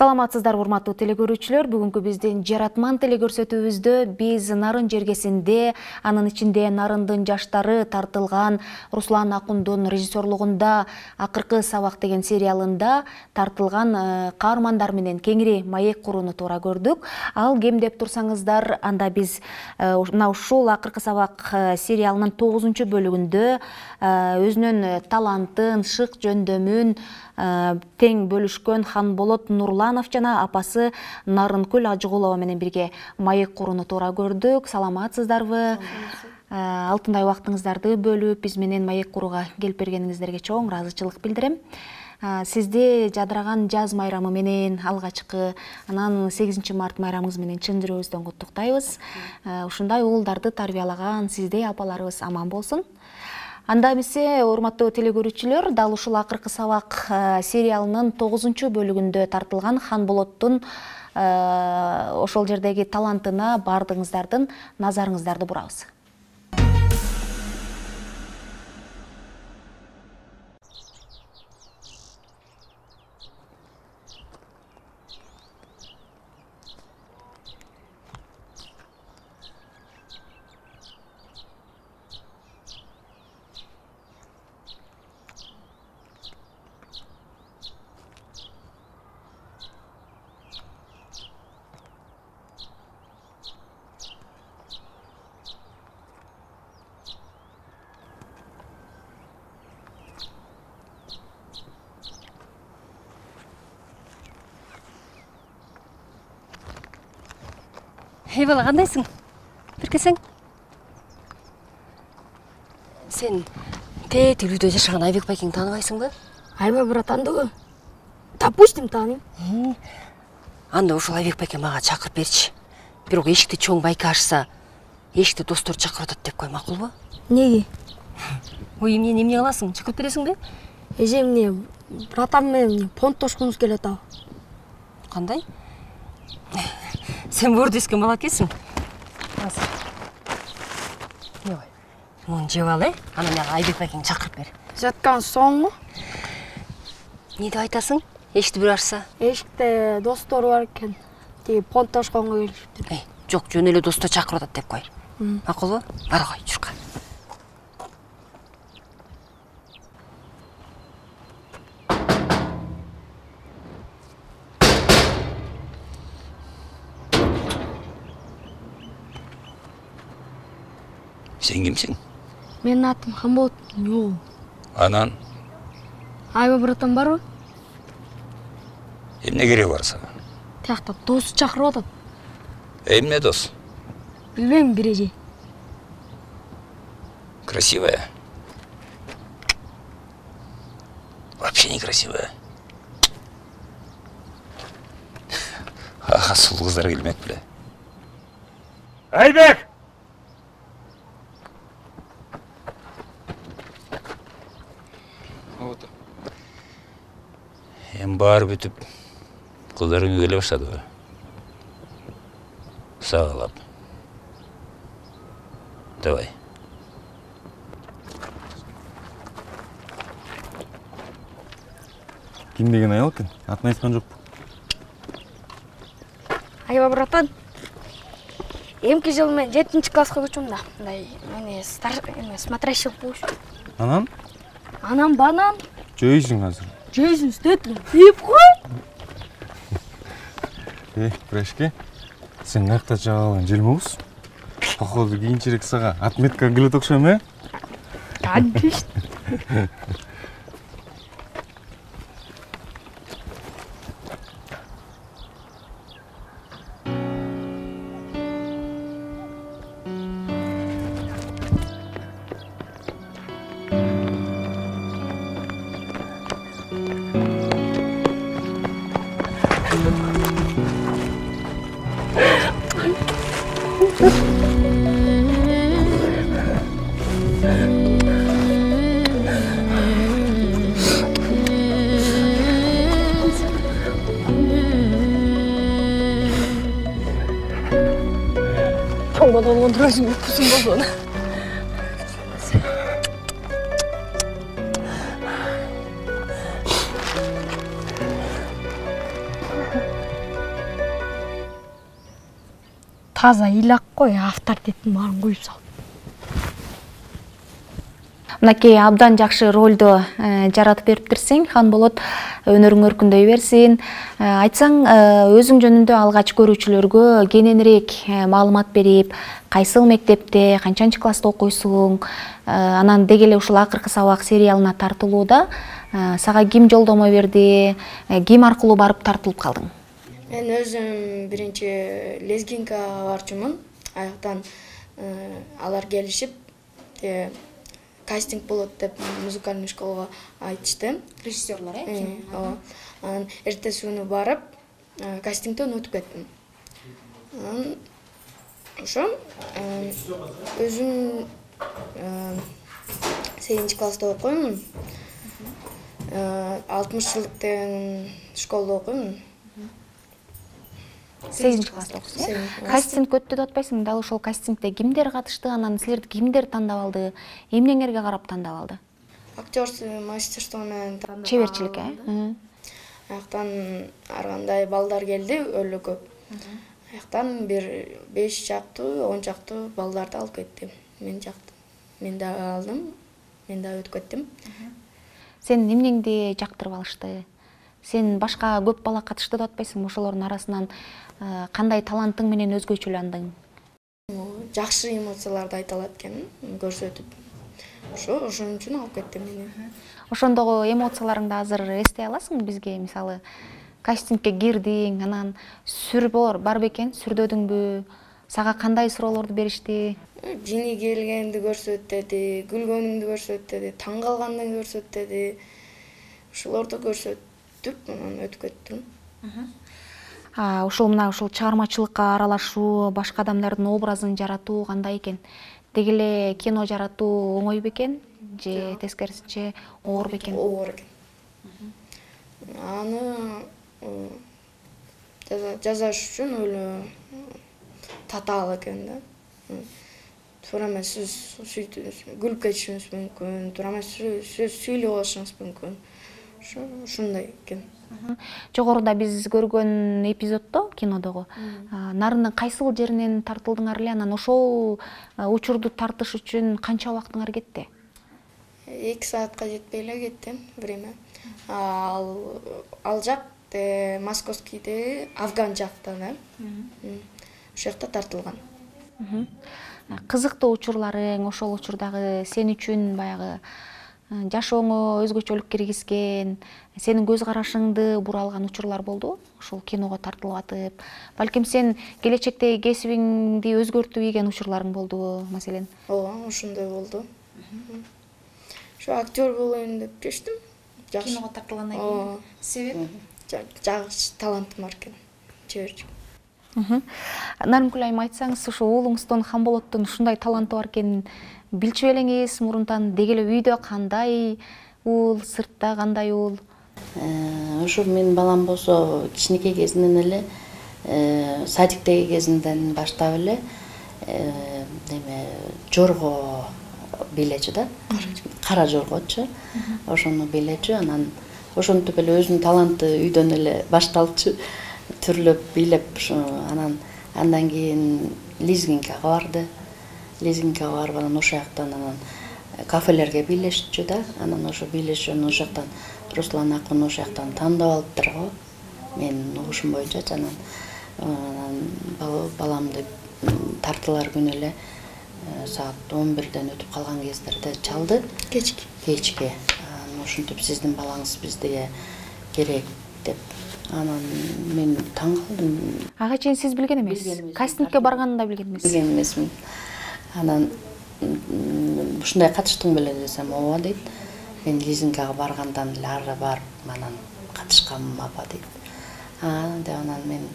Саламатсыздар урматтуу телекөрүүчүлөр. Бүгүнкү биздин жаратман телекөрсөтүүбүздө биз Нарын жергесинде, анын ичинде Нарындын жаштары тартылган Руслан Акундун режиссерлугунда Акыркы сабак деген сериалында тартылган каармандар менен кеңири маек курууну туура көрдүк. Ал кем деп турсаңыздар, анда биз мына ушул Акыркы сабак сериалынын 9-бөлүгүндө өзүнүн талантын, шык жөндөмүн тең бөлүшкөн Ханболот Нурланов жана апасы Нарынкүл Ажыгулова менен бирге маек курууну туура көрдүк. Саламатсыздарбы? Алтындай убактыңыздарды бөлүп биз менен маек курууга келип бергениңиздерге чоң ыраазычылык билдирем. Сизди жадыраган жаз майрамы менен, алгачкы анан 8 март майрамыңыз менен чын жүрөгүбүздөн куттуктайбыз. Ушундай уулдарды тарбиялаган сиздей апаларыбыз аман болсун. Анда эмесе, урматтуу телекөрүүчүлөр, дал ушул Акыркы сабак сериалынын 9-бөлүгүндө тартылган Ханболоттун ошол жердеги талантына бардыгыңыздардын назарыңыздарды бурабыз. Эй бала, кандайсың? Биркесең? Сен тетиги үйдө жашаган Айбек байкеңди тааныбайсыңбы? Айба братандыгы. Допустим, тааныйм. Анда ушул Айбек байке мага чакырып берчи. Бирок эшикти чоң байке ачса, эшикте достор чакырып атат деп кой, макулбу? Неге? Ой, эмне кыласың? Чакырып бересиңби? Эже эмне братам менен понтошкунубуз келет ал. Кандай? Сен борду эскен бала экенсиң. Муну жеп ал, анан мага Айбек байкеңди чакырып бер. Жаткан соңго? Не деп айтасың? Эшикти бир ачса? Эшикте достору бар экен. Тиги понтошконго келишиптир. Жок, жөн эле достор чакырып атат деп кой. Макулбу? Бар кой, чурка. Сен кимсиң? Менин атым Ханболот. Жок. Анан Айба братан барбы? эмне кереги бар сага? Тиякта досу чакырып атат. Эмне дос? Билбейм, бир эже. Красивая? Вообще некрасивая. Аха, сулуу кыздар келмек беле. Айбек! Эми баары бүтүп, кыздарың келе баштадыбы? Сагалап. Давай. Ким деген аял экен? Атын айткан жокпу? Айба братан. Эмки жылы мен 7-класска көчөм да. Мындай мени смотрящий болуш. Анан? Анан банан. Жейсиң азыр. Жейсиң, стетин. Деп кой. Брашке, сен каякта жагалган желмобуз? Походу кийинчерээк сага отметка келет окшойм, э? Конечно. Bana Londra'cı uykusun bozana. таза ыйлак кой, авторитетин баарын куюп салып. Мынакей абдан жакшы ролду жаратып бериптирсиң. Хан болот, өнөрүң өркүндөй берсин. Айтсаң, өзүң жөнүндө алгач көрүүчүлөргө кененирээк маалымат берип, кайсыл мектепте, канчанчы класста окуйсуң, анан деги эле ушул акыркы сабак сериалына тартылууда сага ким жолдомо берди, ким аркылуу барып тартылып калдың? Мен өзүм биринчи лезгинкага барчумун. Аяктан алар келишип, кастинг болот деп музыкальный школага айтышты. Режиссерлор, Ооба. Анан эртеси күнү барып, кастингден өтүп кеттим. Анан ошо өзүм 8 класста окуймун. 60 жылдык деген школда окуймун. 8 класста окуйсуң, Кастинг өттү деп атпайсың, дал ошол кастингде кимдер катышты, анан силерди кимдер тандап алды, эмнеңерге карап тандап алды? Актерский мастерство менен Чеберчилик, Аяктан ар кандай балдар келди, өлө көп. Аяктан бир 5 чактуу, 10 чактуу балдарды алып кетти. Мен да алдым, мен да өтүп кеттим. Сен эмнеңди жактырып алышты? Сен башка көп бала катышты деп атпайсың, ошолордун арасынан кандай талантың менен өзгөчөлөндүң? Жакшы эмоцияларды айта алат экенмин, көрсөтүп. Ошон үчүн алып кетти мени. Ошондогу эмоцияларыңды азыр эстей аласыңбы бизге? Мисалы, кастингке кирдиң, анан сүр бар бекен, сүрдөдүңбү? Сага кандай суроолорду беришти? Жини келгенди көрсөт деди, күлгөнүңдү көрсөт деди, таң калгандыгыңды көрсөт деди. Ошолорду көрсөтүп, анан өтүп кеттим. Ушул чыгармачылыкка аралашуу, башка адамдардын образын жаратуу кандай экен? Деги эле кино жаратуу оңой бекен же тескерисинче оор бекен? Оор экен. Аны жазаш үчүн өлө татаал экен да. Туура эмес күлүп кетишиңиз мүмкүн, туура эмес сүйлөп алышыңыз мүмкүн. Ушундай экен. Жогоруда биз көргөн эпизоддо, кинодогу, нарындын кайсыл жеринен тартылдыңар эле, анан ошол учурду тартыш үчүн канча убактыңар кетти? 2 саатка жетпей эле кетти время. Ал жак Московскийде, Афган жакта да. Ошол жакта тартылган. Кызыктуу учурларың, ошол учурдагы сен үчүн баягы жашооңо өзгөчөлүк киргизген, сенин көз карашыңды буралган учурлар болду? Ушул киного тартылып атып, балким сен келечекте кесибиңди өзгөртүү ийген учурларың болдубу, маселен? Ооба, ошондой болду. Ошо актер болоюн деп чечтим. Киного тартылгандан кийин. Себеп? Жакшы талантым бар экен. Чеберчилик. Нарымкүл айым, айтсаңыз, ушу уулуңуздун, Ханболоттун ушундай таланты бар экенин билчү элеңиз мурунтан? Деги эле үйдө кандай уул, сыртта кандай уул? Ошо менин балам болсо кичинекей кезинен эле, садиктеги кезинден баштап эле жорго бийлечү да, кара жоргочу. Ошону бийлечү, анан ошентип эле өзүнүн таланты үйдөн эле башталчу. Түрлөп бийлеп, андан кийин лезгинкага барды. Лезгинкага барып, анан ошол жактан анан кафелерге бийлешчү да. Анан ошо бийлешүүнү ошол жактан Руслан акын ошол жактан тандап алыптыр го. Менин угушум боюнча, анан баламды тартылар күнү эле саат 11ден өтүп калган кездерде чалды. Кечки. Ошентип сиздин балаңыз бизге керек деп. Анан мен таң калдым. Ага чейин сиз билген эмес? Кастингке барганын да билген эмес? Билген эмесмин. Анан ушундай катыштың беле десем, ооба дейт. Мен лизингага баргандан эле ары барып, анан катышканмын апа дейт. Деп анан мен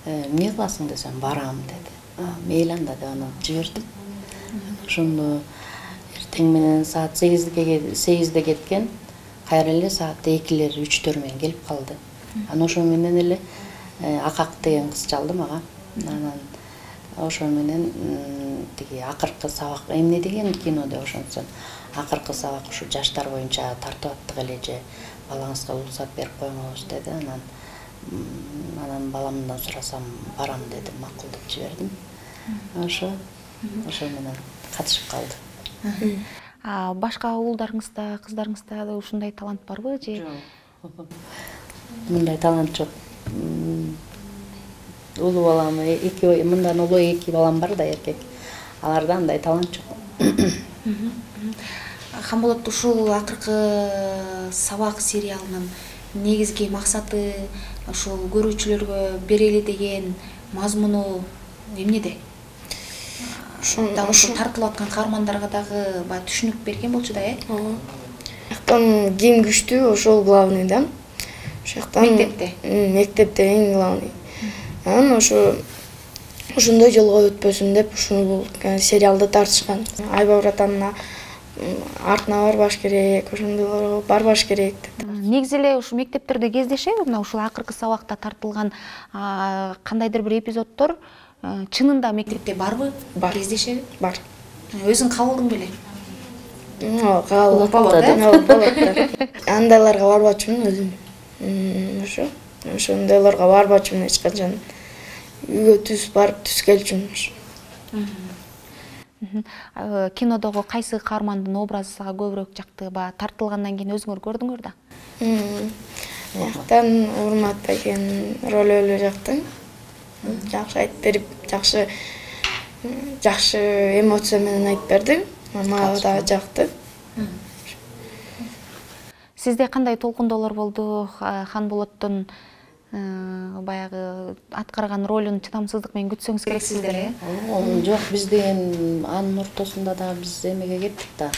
эмне кыласың десем, барам деди. Мейли анда деп анан жибердим. Ошондо эртең менен саат 8де кеткен, кайра эле саат 2лер 3төр менен келип калды. Анан ошо менен эле Акак деген кыз чалды мага. Анан ошо менен тиги акыркы сабак эмне деген кинода ошонсо акыркы сабак ушу жаштар боюнча тартып аттык эле же балаңызга уруксат берип коюңуз деди. Анан баламдан сурасам барам деди, макул деп жибердим. ошо менен катышып калды. Башка уулдарыңызда, кыздарыңызда да ушундай талант барбы же? Жок. Мындай талант жок. Улуу балам мындан улуу 2 балам бар да, эркек. Аларда андай талант жок. Хамболот, ушул акыркы сабак сериалынын негизги максаты ушул көрүүчүлөргө берели деген мазмуну эмнеде? Дагы ушул тартылып аткан каармандарга дагы баягы түшүнүк берген болчу да, Жактан ким күчтүү ошол главный да. Ошоктан мектепте эң главный. Анан ошондой жолго өтпөсүн деп ушул сериалды тартышкан. Айба братанына артына барбаш керек, ошондойлорго барбаш керек деп. Негизи эле ушу мектептерде кездешеби мына ушул акыркы сабакта тартылган кандайдыр бир эпизоддор чынында мектепте барбы? Кездешеби? Бар. Өзүң кабылдың беле? Кабыл болот. Андайларга барбачумун өзүм. Ошондойлорго барбачумун эч качан. Үйгө түз барып түз келчүмүн. Кинодогу кайсы каармандын образы сага көбүрөөк жакты? Тартылгандан кийин өзүңөр көрдүңөр да? Жактан Урмат байкенин ролу жакты. Жакшы айтып берип, жакшы эмоция менен айтып берди. Мага да жакты. Сизде кандай толкундоолор болду? Ханболоттун баягы аткарган ролун чыдамсыздык менен күтсөңүз керексиздер, Жок, бизде анын ортосунда да биз эмеге кеттик да.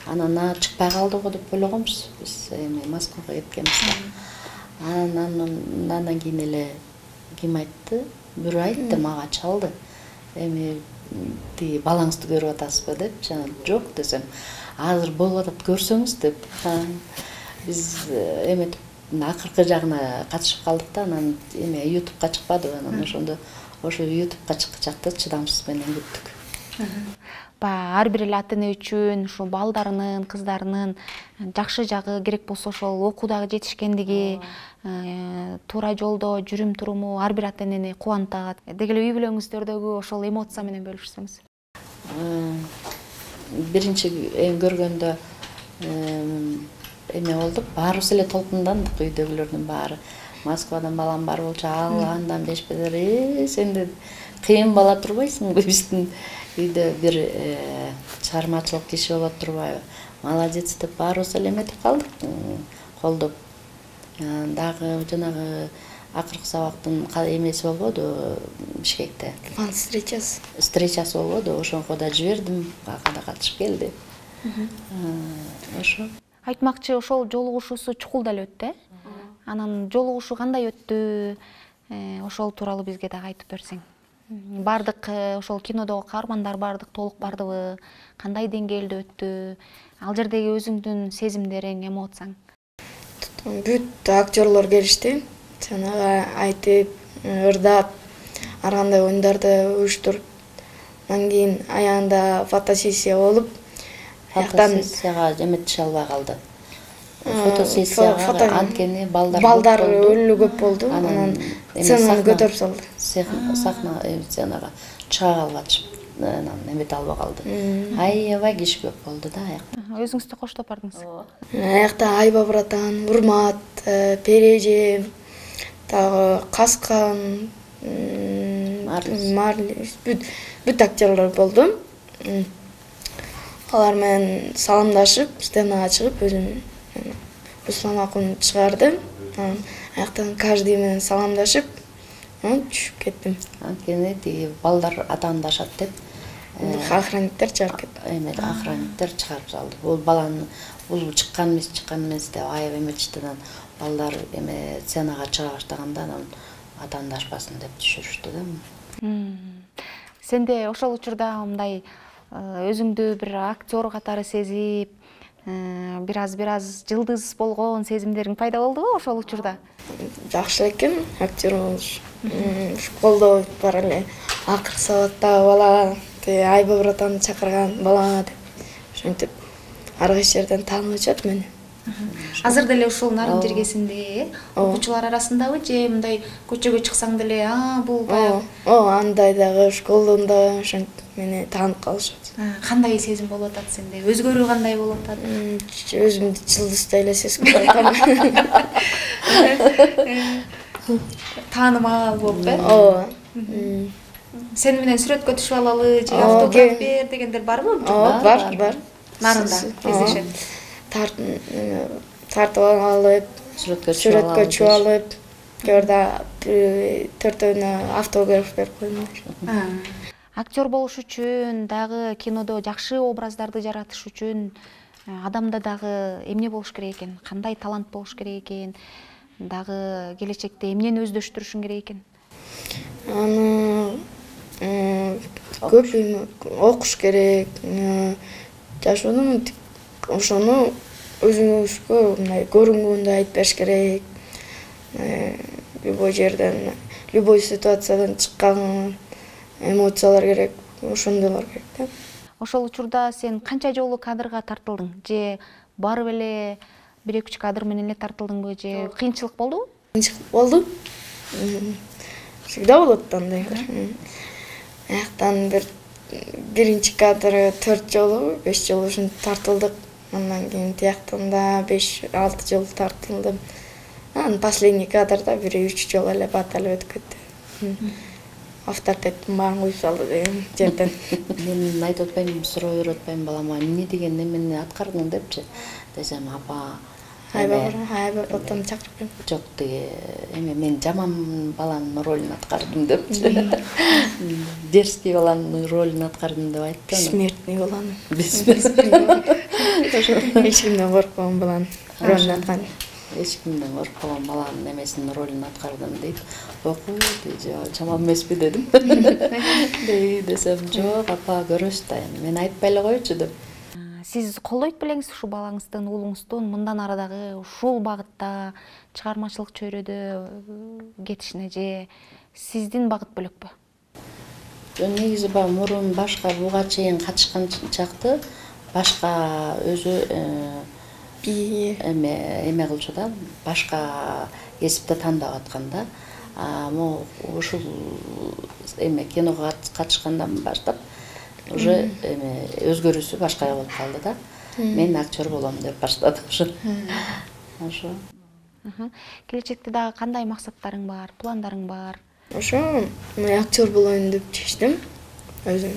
Анан чыкпай калдыгы деп ойлогонбуз. Биз Москвага кеткенбиз да. Андан кийин эле ким айтты? Бирөө айтты, мага чалды. Тиги балаңызды көрүп атасызбы деп, жана жок десем, азыр болуп атат көрсөңүз деп. Биз акыркы жагына катышып калдык да, анан YouTube'га чыкпады, анан ошо YouTube'га чыкчакты чыдамсыз менен күттүк. Ар бир эле ата эне үчүн ушул балдарынын, кыздарынын жакшы жагы керек болсо ошол окуудагы жетишкендиги, туура жолдо жүрүм туруму ар бир ата энени кубантат. Деги эле үй бүлөңүздөрдөгү ошол эмоция менен бөлүшсөңүз. Биринчи көргөндө болдук, баарыбыз эле толкундандык, үйдөгүлөрдүн баары. Москвадан балам бар болчу, андан бешпедер, сен кыйын бала турбайсыңбы, биздин үйдө бир чыгармачылык киши болот турбайбы? Молодец деп баарыбыз эле эметип калдык, колдоп. Дагы жанагы акыркы сабактын эмеси болбоду Бишкекте. Встречасы болбоду, ошонго да жибердим, ага да катышып келди. Ошо. Айтмакчы, ошол жолугушуусу чукул деле өттү, Анан жолугушуу кандай өттү? Ошол тууралуу бизге дагы айтып берсең. Бардык ошол кинодогу каармандар бардык толук бардыбы? Кандай деңгээлде өттү? Ал жердеги өзүңдүн сезимдериң, эмоцияң? Бүт актерлор келишти. Жанагы айтып, ырдап, ар кандай оюндарды уюштуруп. Андан кийин аягында фотосессия болуп, фотосессияга эметише албай калды. Фотосессияга анткени балдар өлү көп болду. Анан сценаны көтөрүп салды. Сахна сценага чыга калбачып, анан эмете албай калды. Аябай киши көп болду да аяк. Өзүңүз да коштоп бардыңыз. Аякта Айба братан, Урмат, Переже, дагы Каскан, Марлис, бүт актерлор болду. Алар менен саламдашып, сценага чыгып, өзүм Руслан акун чыгарды. Аяктан каждый менен саламдашып, түшүп кеттим. Анткени тиги балдар атаандашат деп охранниктер чыгарып кетти. Охранниктер чыгарып салды. Бул баланы бул чыккан эмес деп аябай эметишти. Балдар сценага чыга баштаганда анан атаандашпасын деп түшүрүштү да. Сенде ошол учурда мындай өзүңдү бир актер катары сезип, бир аз жылдыз болгон сезимдериң пайда болдубу ошол учурда? Жакшы экен актер болуш. Колдоо бар эле. Акыркы сабакта бала, Айба братаны чакырган бала деп. Ошентип ар кайсы жерден таанып атышат мени. Азыр деле ушул нарын жергесинде окуучулар арасындабы же мындай көчөгө чыксаң деле бул баягы андай дагы школунда ошентип мени таанып калышат. кандай сезим болуп атат сенде? Өзгөрүү кандай болуп атат? Өзүмдү жылдыздай эле сезип атам. Таанымал болуп Ооба. Сени менен сүрөткө түшүп алалы же автограф бер дегендер барбы? Бар. Нарында кездешет. Тартып алып, сүрөткө түшүп алып, көрдө 4-өөнө автограф берип койдум. Актер болуш үчүн дагы кинодо жакшы образдарды жаратыш үчүн адамда дагы эмне болуш керек экен? Кандай талант болуш керек экен? Дагы келечекте эмнени өздөштүрүшүң керек экен? Аны көп окуш керек. Жашоонун ошону өзүңүзгө мындай көрүнгөндү айтып бериш керек. Любой жерден, любой ситуациядан чыккан эмоциялар керек, ошондойлор керек да. Ошол учурда сен канча жолу кадрга тартылдың? Же барып эле 1-2 кадр менен эле тартылдыңбы же кыйынчылык болдубу? Кыйынчылык болду. Всегда болот андай бир. Аяктан биринчи кадры 4 жолу, 5 жолу ушинтип тартылдык. Андан кийин тияктан да 5-6 жолу тартылдым. Анан последний кадрда 1-3 жолу эле баталып өтүп кетти. Авторитеттин баарын куюп салды деген жерден. Мен айтып атпаймынбы, суроо берип атпаймынбы балама, эмне деген немени аткардың депчи. Десем, апа, Айба потом чакырып келем. жок деге, мен жаман баланын ролун аткардым депчи. Дерзкий баланын ролун аткардым деп айтты. Бессмертный баланы. Бессмертный. Эч кимден коркпогон баланын ролун аткан. Эч кимден коркпогон баланын немесинин ролун аткардым дейт. Оку, жаман эмеспи дедим. Десем, жок, апа, көрөсүз да, мен айтпай эле койчу деп. Сиз колдойт белеңиз ушу балаңыздын, уулуңуздун мындан арадагы ушул багытта чыгармачылык чөйрөдө кетишине же сиздин багыт бөлөкпү? Негизи баягы мурун башка буга чейин катышкан чакты башка өзү эме кылчу да, башка кесипти тандап аткан да. Могу ушул киного катышкандан баштап уже өзгөрүүсү башкача болуп калды да. Мен актер болом деп баштадым ошо. Келечекте дагы кандай максаттарың бар, пландарың бар? Ошо актер болоюн деп чечтим. Өзүм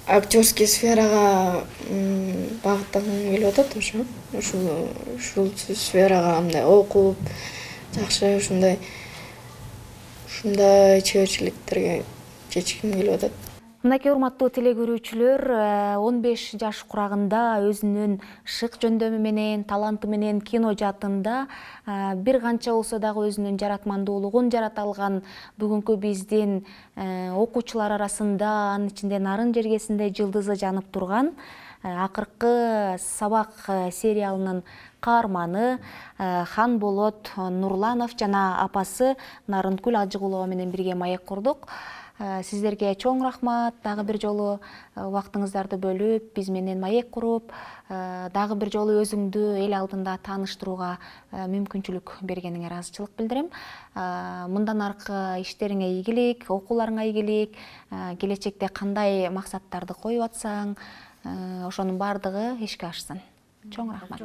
актерский сферага багыттангым келип атат ошо. Ушул сферага мындай окуп, жакшы ушундай чеберчиликтерге жетишким келип атат. Мынакей урматтуу телекөрүүчүлөр, 15 жаш курагында өзүнүн шык жөндөмү менен, таланты менен кино жаатында бир канча болсо дагы өзүнүн жаратмандуулугун жарата алган бүгүнкү биздин окуучулар арасында, анын ичинде Нарын жергесинде жылдызы жанып турган акыркы сабак сериалынын каарманы Хан Болот Нурланов жана апасы Нарынкүл Ажыгулова менен бирге маек курдук. Сиздерге чоң рахмат, дагы бир жолу убактыңыздарды бөлүп, биз менен маек куруп, дагы бир жолу өзүңдү эл алдында тааныштырууга мүмкүнчүлүк бергениңе ыраазычылык билдирем. Мындан аркы иштериңе ийгилик, окууларыңа ийгилик, келечекте кандай максаттарды коюп атсаң, ошонун баардыгы ишке ашсын. Чоң рахмат.